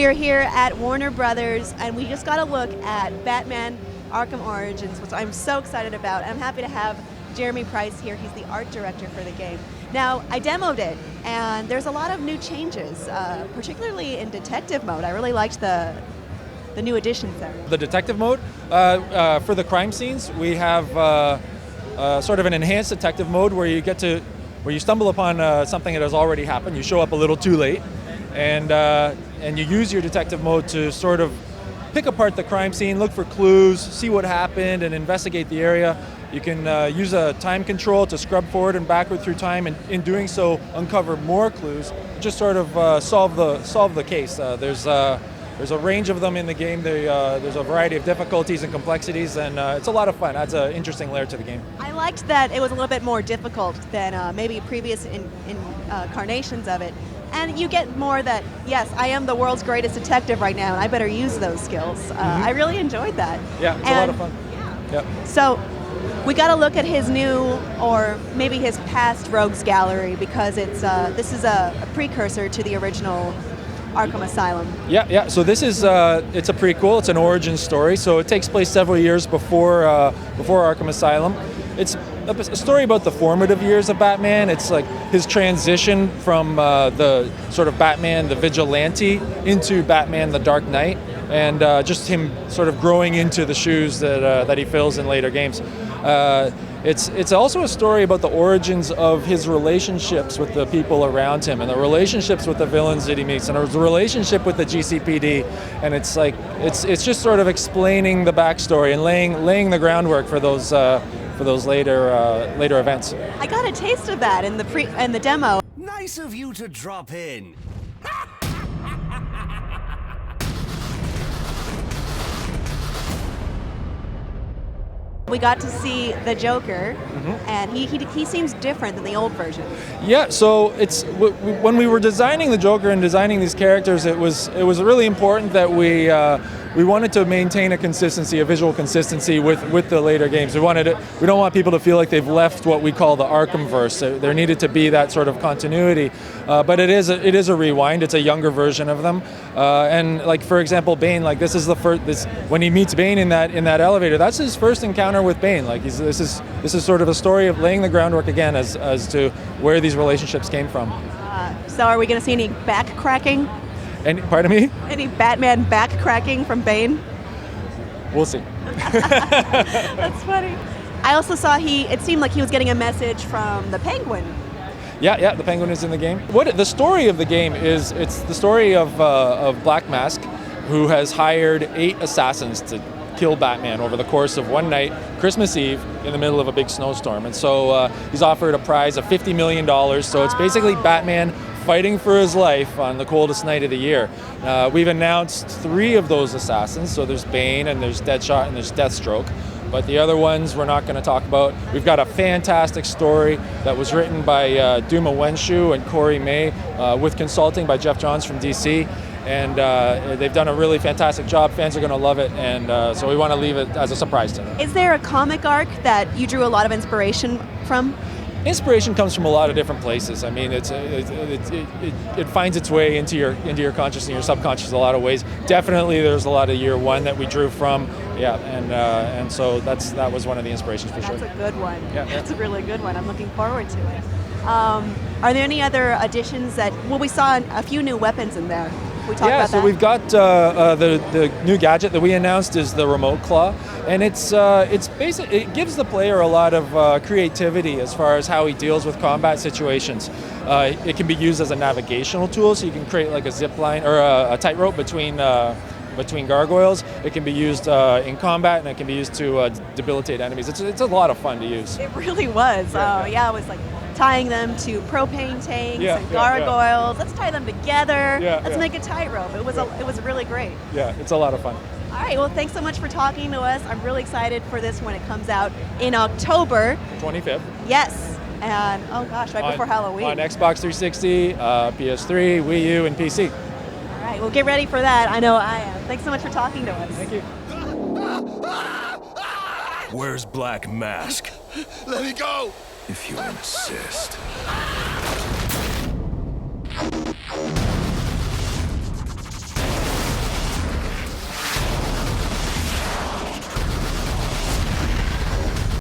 we are here at Warner Brothers, and we just got a look at Batman Arkham Origins, which I'm so excited about. I'm happy to have Jeremy Price here. He's the art director for the game. Now, I demoed it, and there's a lot of new changes, particularly in detective mode. I really liked the new additions there. The detective mode, for the crime scenes, we have sort of an enhanced detective mode where you stumble upon something that has already happened. You show up a little too late, and you use your detective mode to sort of pick apart the crime scene, look for clues, see what happened, and investigate the area. You can use a time control to scrub forward and backward through time, and in doing so, uncover more clues. Just sort of solve the case. There's a range of them in the game. There's a variety of difficulties and complexities, and it's a lot of fun. Adds an interesting layer to the game. I liked that it was a little bit more difficult than maybe previous incarnations of it. And you get more that, yes, I am the world's greatest detective right now, and I better use those skills. I really enjoyed that. Yeah, it's a lot of fun. Yeah. So we got to look at his new, or maybe his past rogues gallery, because this is a precursor to the original Arkham Asylum. Yeah. So this is it's a prequel. It's an origin story. So it takes place several years before Arkham Asylum. It's a story about the formative years of Batman. It's like his transition from the sort of Batman, the vigilante, into Batman, the Dark Knight, and just him sort of growing into the shoes that he fills in later games. It's also a story about the origins of his relationships with the people around him, and the relationships with the villains that he meets, and his relationship with the GCPD. And it's it's just sort of explaining the backstory and laying the groundwork for those later events. I got a taste of that in the demo. Nice of you to drop in. We got to see the Joker, and he seems different than the old version. Yeah, so when we were designing the Joker and designing these characters, it was really important that we wanted to maintain a visual consistency with the later games. We don't want people to feel like they've left what we call the Arkhamverse. There needed to be that sort of continuity, but it is a rewind. It's a younger version of them, and like for example, Bane. Like this is the first. When he meets Bane in that elevator, that's his first encounter with Bane. Like this is sort of a story of laying the groundwork again as to where these relationships came from. So are we going to see any back cracking? Pardon me? Any Batman back cracking from Bane? We'll see. That's funny. I also saw it seemed like he was getting a message from the Penguin. Yeah, the Penguin is in the game. The story of the game is, it's the story of Black Mask, who has hired 8 assassins to kill Batman over the course of one night, Christmas Eve, in the middle of a big snowstorm. And so he's offered a prize of $50 million. So it's basically Batman fighting for his life on the coldest night of the year. We've announced 3 of those assassins. So there's Bane, and there's Deadshot, and there's Deathstroke. But the other ones we're not going to talk about. We've got a fantastic story that was written by Duma Wenshu and Corey May, with consulting by Jeff Johns from DC. And they've done a really fantastic job. Fans are going to love it, and so we want to leave it as a surprise to them. Is there a comic arc that you drew a lot of inspiration from? Inspiration comes from a lot of different places. I mean, it finds its way into your conscious and your subconscious in a lot of ways. Definitely, there's a lot of Year One that we drew from. Yeah, and so that was one of the inspirations for sure. That's a good one. Yeah, that's a really good one. I'm looking forward to it. Are there any other additions we saw a few new weapons in there. We talked about so that. we've got the new gadget that we announced is the Remote Claw, and it's basic. It gives the player a lot of creativity as far as how he deals with combat situations. It can be used as a navigational tool, so you can create like a zip line or a tightrope between gargoyles. It can be used in combat, and it can be used to debilitate enemies. It's a lot of fun to use. It really was. It was like tying them to propane tanks and gargoyles. Let's tie them together. Let's make a tightrope. It was really great. Yeah, it's a lot of fun. All right, well, thanks so much for talking to us. I'm really excited for this when it comes out in October 25th. Yes, and oh gosh, before Halloween. On Xbox 360, PS3, Wii U, and PC. All right, well, get ready for that. I know I am. Thanks so much for talking to us. Thank you. Where's Black Mask? Let me go! If you insist.